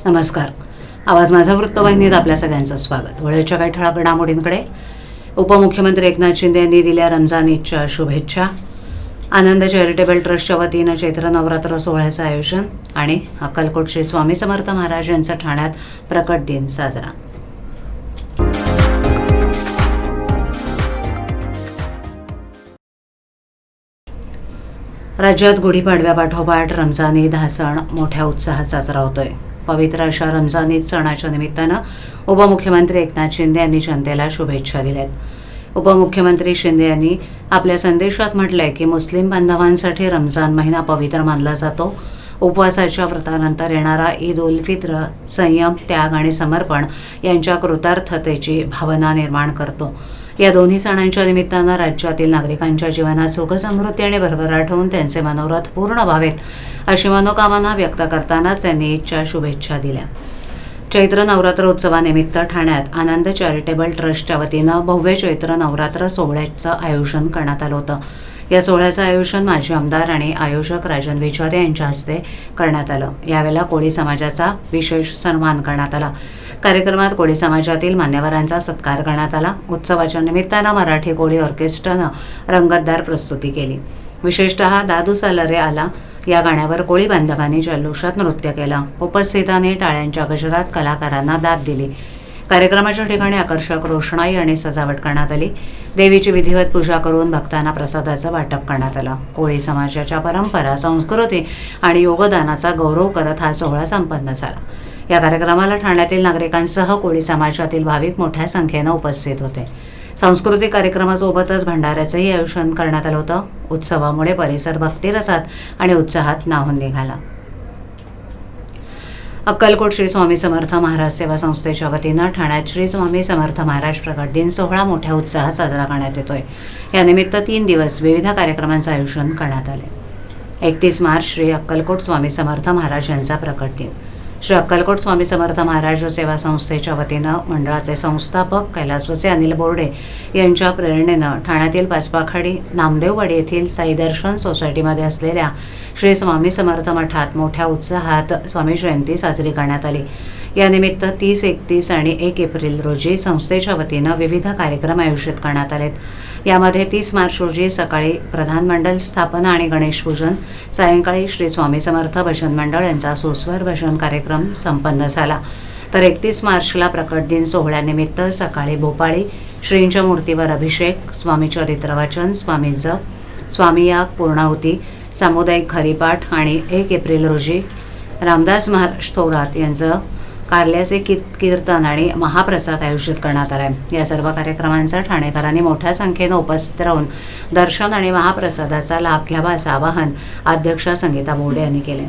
नमस्कार. आवाज माझा वृत्तवाहिनीत आपल्या सगळ्यांचं स्वागत. वेळेच्या काही ठळक घडामोडींकडे. उपमुख्यमंत्री एकनाथ शिंदे यांनी दिल्या रमजान ईदच्या शुभेच्छा. आनंद चॅरिटेबल ट्रस्टच्या वतीनं चैत्र नवरात्र सोहळ्याचं आयोजन आणि अक्कलकोट श्री स्वामी समर्थ महाराज यांचा ठाण्यात प्रकट दिन साजरा. राज्यात गुढीपाडव्यापाठोपाठ रमजान ईद हा सण मोठ्या उत्साहात साजरा होतोय. पवित्र अशा रमजान ईद सणाच्या निमित्तानं उपमुख्यमंत्री एकनाथ शिंदे यांनी जनतेला शुभेच्छा दिल्यात. उपमुख्यमंत्री शिंदे यांनी आपल्या संदेशात म्हटलंय की मुस्लिम बांधवांसाठी रमजान महिना पवित्र मानला जातो. उपवासाच्या व्रतानंतर येणारा ईद उल फित्र संयम, त्याग आणि समर्पण यांच्या कृतार्थतेची भावना निर्माण करतो. या दोन्ही सणांच्या निमित्तानं राज्यातील नागरिकांच्या जीवनात सुख समृद्धी आणि भरभराट होऊन त्यांचे मनोरथ पूर्ण व्हावेत अशी मनोकामना व्यक्त करतानाच त्यांनी ईदच्या शुभेच्छा दिल्या. चैत्र नवरात्र उत्सवानिमित्त ठाण्यात आनंद चॅरिटेबल ट्रस्टच्या वतीनं भव्य चैत्र नवरात्र सोहळ्याचं आयोजन करण्यात आलं होतं. या सोहळ्याचं आयोजन माजी आमदार आणि आयोजक राजन विचारे यांच्या हस्ते करण्यात आलं. यावेळेला कोळी समाजाचा विशेष सन्मान करण्यात आला. कार्यक्रमात कोळी समाजातील मान्यवरांचा सत्कार करण्यात आला. उत्सवाच्या निमित्तानं मराठी कोळी ऑर्केस्ट्रानं रंगतदार प्रस्तुती केली. विशेषतः दादू सालरे आला या गाण्यावर कोळी बांधवांनी जल्लोषात नृत्य केलं. उपस्थितांनी टाळ्यांच्या गजरात कलाकारांना दाद दिली. कार्यक्रमाच्या ठिकाणी आकर्षक रोषणाई आणि सजावट करण्यात आली. देवीची विधिवत पूजा करून भक्तांना प्रसादाचं वाटप करण्यात आलं. कोळी समाजाच्या परंपरा, संस्कृती आणि योगदानाचा गौरव करत हा सोहळा संपन्न झाला. या कार्यक्रमाला ठाण्यातील नागरिकांसह कोळी समाजातील भाविक मोठ्या संख्येनं उपस्थित होते. सांस्कृतिक कार्यक्रमासोबतच भंडाऱ्याचंही आयोजन करण्यात आलं होतं. उत्सवामुळे परिसर भक्तिरसात आणि उत्साहात न्हाऊन निघाला. अक्कलकोट श्री स्वामी समर्थ महाराज सेवा संस्थेच्या वतीनं ठाण्यात श्री स्वामी समर्थ महाराज प्रकट दिन सोहळा मोठ्या उत्साहात साजरा करण्यात येतोय. यानिमित्त 3 दिवस विविध कार्यक्रमांचं आयोजन करण्यात आले. 31 मार्च श्री अक्कलकोट स्वामी समर्थ महाराज यांचा प्रकट दिन. श्री अक्कलकोट स्वामी समर्थ महाराज सेवा संस्थेच्या वतीनं मंडळाचे संस्थापक कैलासवासी अनिल बोर्डे यांच्या प्रेरणेनं ठाण्यातील पाचपाखाडी नामदेववाडी येथील साई दर्शन सोसायटीमध्ये असलेल्या श्री स्वामी समर्थ मठात मोठ्या उत्साहात स्वामी जयंती साजरी करण्यात आली. यानिमित्त 30, 31 आणि 1 एप्रिल रोजी संस्थेच्या वतीनं विविध कार्यक्रम आयोजित करण्यात आलेत. यामध्ये 30 मार्च रोजी सकाळी प्रधान मंडल स्थापना आणि गणेश पूजन, सायंकाळी श्री स्वामी समर्थ भजन मंडळ यांचा सुस्वर भजन कार्यक्रम संपन्न झाला. तर 31 मार्चला प्रकट दिन सोहळ्यानिमित्त सकाळी भोपाळी श्रींच्या मूर्तीवर अभिषेक, स्वामी चरित्र वाचन, स्वामी जप, स्वामी याग, पूर्णाहुती, सामुदायिक हरिपाठ आणि 1 एप्रिल रोजी रामदास महाराज थोरात यांचं कारल्याचे कीर्तन आणि महाप्रसाद आयोजित करण्यात आला आहे. या सर्व कार्यक्रमांचा ठाणेकरांनी मोठ्या संख्येनं उपस्थित राहून दर्शन आणि महाप्रसादाचा लाभ घ्यावा असं आवाहन अध्यक्षा संगीता बोर्डे यांनी केले.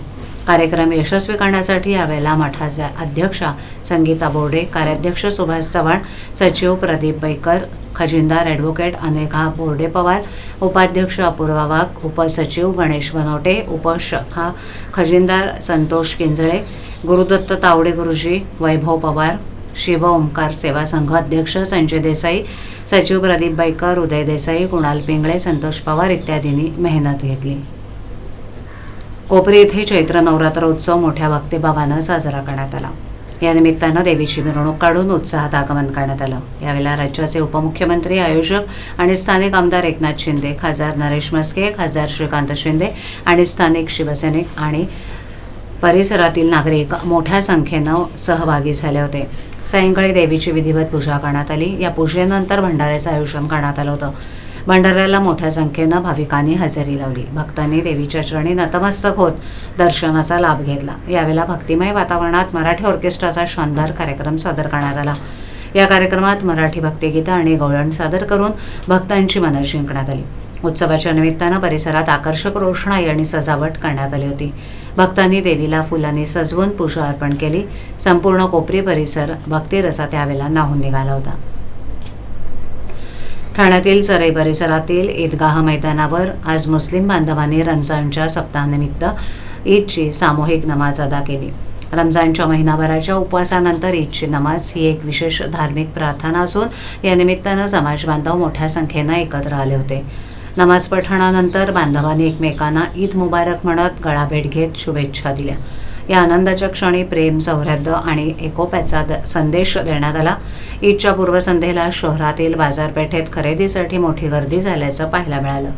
कार्यक्रम यशस्वी करण्यासाठी यावेळेला मठाच्या अध्यक्षा संगीता बोर्डे, कार्याध्यक्ष सुभाष चव्हाण, सचिव प्रदीप बैकर, खजिनदार ॲडव्होकेट अनेका बोर्डे पवार, उपाध्यक्ष अपूर्वा वाघ, उपसचिव गणेश बनवटे, उपशाखा खजिनदार संतोष किंजळे, गुरुदत्त तावडे गुरुजी, वैभव पवार, शिव ओंकार सेवा संघ अध्यक्ष संजय देसाई, सचिव प्रदीप बैकर, उदय देसाई, कुणाल पिंगळे, संतोष पवार इत्यादींनी मेहनत घेतली. कोपरी येथे चैत्र नवरात्र उत्सव मोठ्या भक्तिभावानं साजरा करण्यात आला. या निमित्तानं देवीची मिरवणूक काढून उत्साहात आगमन करण्यात आलं. यावेळेला राज्याचे उपमुख्यमंत्री, आयोजक आणि स्थानिक आमदार एकनाथ शिंदे, खासदार नरेश म्हस्के, खासदार श्रीकांत शिंदे आणि स्थानिक शिवसैनिक आणि परिसरातील नागरिक मोठ्या संख्येनं सहभागी झाले होते. सायंकाळी देवीची विधिवत पूजा करण्यात आली. या पूजेनंतर भंडाऱ्याचं आयोजन करण्यात आलं होतं. भंडाऱ्याला मोठ्या संख्येनं भाविकांनी हजेरी लावली. भक्तांनी देवीच्या चरणी नतमस्तक होत दर्शनाचा लाभ घेतला. यावेळेला भक्तिमय वातावरणात मराठी ऑर्केस्ट्राचा शानदार कार्यक्रम सादर करण्यात आला. या कार्यक्रमात मराठी भक्तिगीतं आणि गवळण सादर करून भक्तांची मनं जिंकण्यात आली. उत्सवाच्या निमित्तानं परिसरात आकर्षक रोषणाई आणि सजावट करण्यात आली होती. भक्तांनी देवीला फुलांनी सजवून पूजा अर्पण केली. संपूर्ण कोपरी परिसर भक्तिरसात यावेळेला न्हाऊन निघाला होता. ठाण्यातील सरई परिसरातील ईदगाह मैदानावर आज मुस्लिम बांधवांनी रमजानच्या सप्ताहानिमित्त ईदची सामूहिक नमाज अदा केली. रमजानच्या महिनाभराच्या उपवासानंतर ईदची नमाज ही एक विशेष धार्मिक प्रार्थना असून या निमित्तानं समाज बांधव मोठ्या संख्येनं एकत्र आले होते. नमाज पठणानंतर बांधवांनी एकमेकांना ईद मुबारक म्हणत गळाभेट घेत शुभेच्छा दिल्या. या आनंदाच्या क्षणी प्रेम, सौहार्द आणि एकोप्याचा संदेश देण्यात आला. ईदच्या पूर्वसंध्येला शहरातील बाजारपेठेत खरेदीसाठी मोठी गर्दी झाल्याचं पाहायला मिळालं.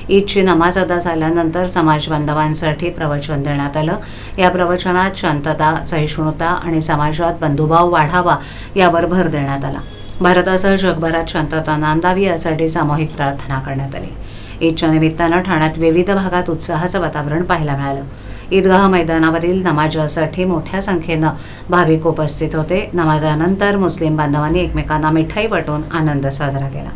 ईदची नमाज अदा झाल्यानंतर समाज बांधवांसाठी प्रवचन देण्यात आलं. या प्रवचनात शांतता, सहिष्णुता आणि समाजात बंधुभाव वाढावा यावर भर देण्यात आला. भारतासह जगभरात शांतता नांदावी यासाठी सामूहिक प्रार्थना करण्यात आली. ईदच्या निमित्तानं ठाण्यात विविध भागात उत्साहाचं वातावरण पाहायला मिळालं. ईदगाह मैदानावरील नमाजासाठी मोठ्या संख्येनं भाविक उपस्थित होते. नमाजानंतर मुस्लिम बांधवांनी एकमेकांना मिठाई वाटून आनंद साजरा केला.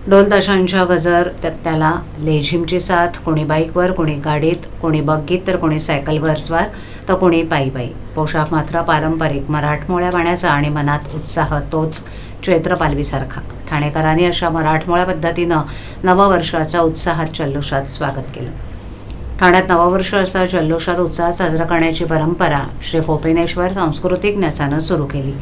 ढोल ताशांच्या गजर, त्याला लेझिमची साथ, कोणी बाईकवर, कोणी गाडीत, कोणी बग्गीत तर कोणी सायकलवर स्वार, तर कोणी पायी पायी. पोशाख मात्र पारंपरिक मराठमोळ्या बाण्याचा आणि मनात उत्साह तोच चैत्रपालवीसारखा. ठाणेकरांनी अशा मराठमोळ्या पद्धतीनं नववर्षाचा उत्साहात जल्लोषात स्वागत केलं. ठाण्यात नववर्ष असा जल्लोषात उत्साहात साजरा करण्याची परंपरा श्री कोपिनेश्वर सांस्कृतिक न्यासानं सुरू केली.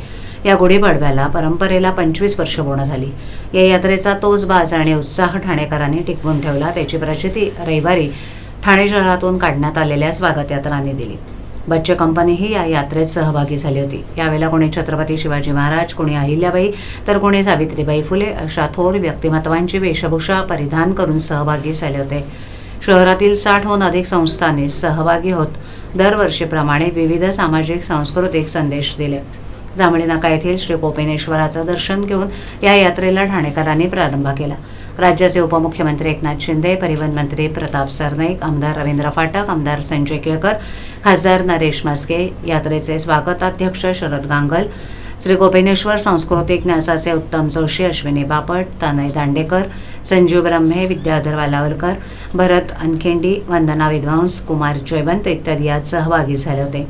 या गुढीपाडव्याला परंपरेला 25 वर्ष पूर्ण झाली. या यात्रेचा तोच बाज आणि उत्साह ठाणेकरांनी टिकवून ठेवला. त्याची प्रचिती रविवारी ठाणे शहरातून काढण्यात आलेल्या स्वागत यात्रांनी दिली. बच्चे कंपनीही या यात्रेत सहभागी झाली होती. यावेळेला कोणी छत्रपती शिवाजी महाराज, कोणी अहिल्याबाई तर कोणी सावित्रीबाई फुले अशा थोर व्यक्तिमत्वांची वेशभूषा परिधान करून सहभागी झाले होते. शहरातील 60हून अधिक संस्थांनी सहभागी होत दरवर्षीप्रमाणे विविध सामाजिक सांस्कृतिक संदेश दिले. जांभळी नाका येथील श्री कोपिनेश्वराचं दर्शन घेऊन या यात्रेला ठाणेकरांनी प्रारंभ केला. राज्याचे उपमुख्यमंत्री एकनाथ शिंदे, परिवहन मंत्री प्रताप सरनाईक, आमदार रवींद्र फाटक, आमदार संजय केळकर, खासदार नरेश म्हस्के, यात्रेचे स्वागताध्यक्ष शरद गांगल, श्री कोपिनेश्वर सांस्कृतिक न्यासाचे उत्तम जोशी, अश्विनी बापट, तनय दांडेकर, संजीव ब्रह्मे, विद्याधर वालावलकर, भरत अनखिंडी, वंदना विद्वांस, कुमार जयवंत इत्यादी यात सहभागी झाले होते.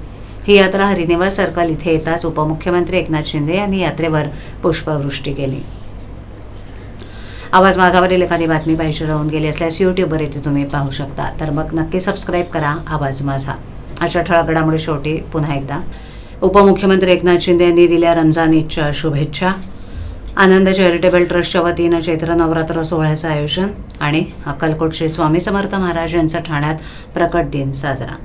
ही यात्रा हरिनिवास सर्कल इथे येताच उपमुख्यमंत्री एकनाथ शिंदे यांनी यात्रेवर पुष्पवृष्टी केली. आवाज माझावरील एखादी बातमी पाहिजे राहून गेली असल्यास यूट्यूबवर येथे तुम्ही पाहू शकता. तर मग नक्की सबस्क्राईब करा आवाज माझा. अशा ठळक घडामोडी शेवटी पुन्हा एकदा उपमुख्यमंत्री एकनाथ शिंदे यांनी दिल्या रमजान ईदच्या शुभेच्छा. आनंद चॅरिटेबल ट्रस्टच्या वतीनं चैत्र नवरात्र सोहळ्याचं आयोजन आणि अक्कलकोट श्री स्वामी समर्थ महाराज यांचा ठाण्यात प्रकट दिन साजरा.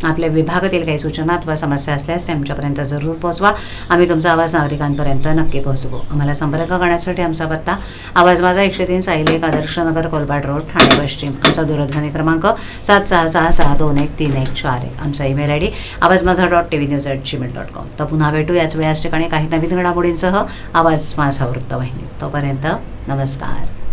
आपल्या विभागातील काही सूचना अथवा समस्या असल्यास ते आमच्यापर्यंत जरूर पोहोचवा. आम्ही तुमचा आवाज नागरिकांपर्यंत नक्की पोहोचवू. आम्हाला संपर्क करण्यासाठी आमचा पत्ता आवाज माझा 103 सायलेक आदर्शनगर कोलपाड रोड ठाणे पश्चिम. आमचा दूरध्वनी क्रमांक 7666213114 आहे. आमचा ईमेल ID avazmaza.tvnews@gmail.com. तर पुन्हा भेटू याच वेळी याच ठिकाणी काही नवीन घडामोडींसह आवाज माझा वृत्तवाहिनी. तोपर्यंत नमस्कार.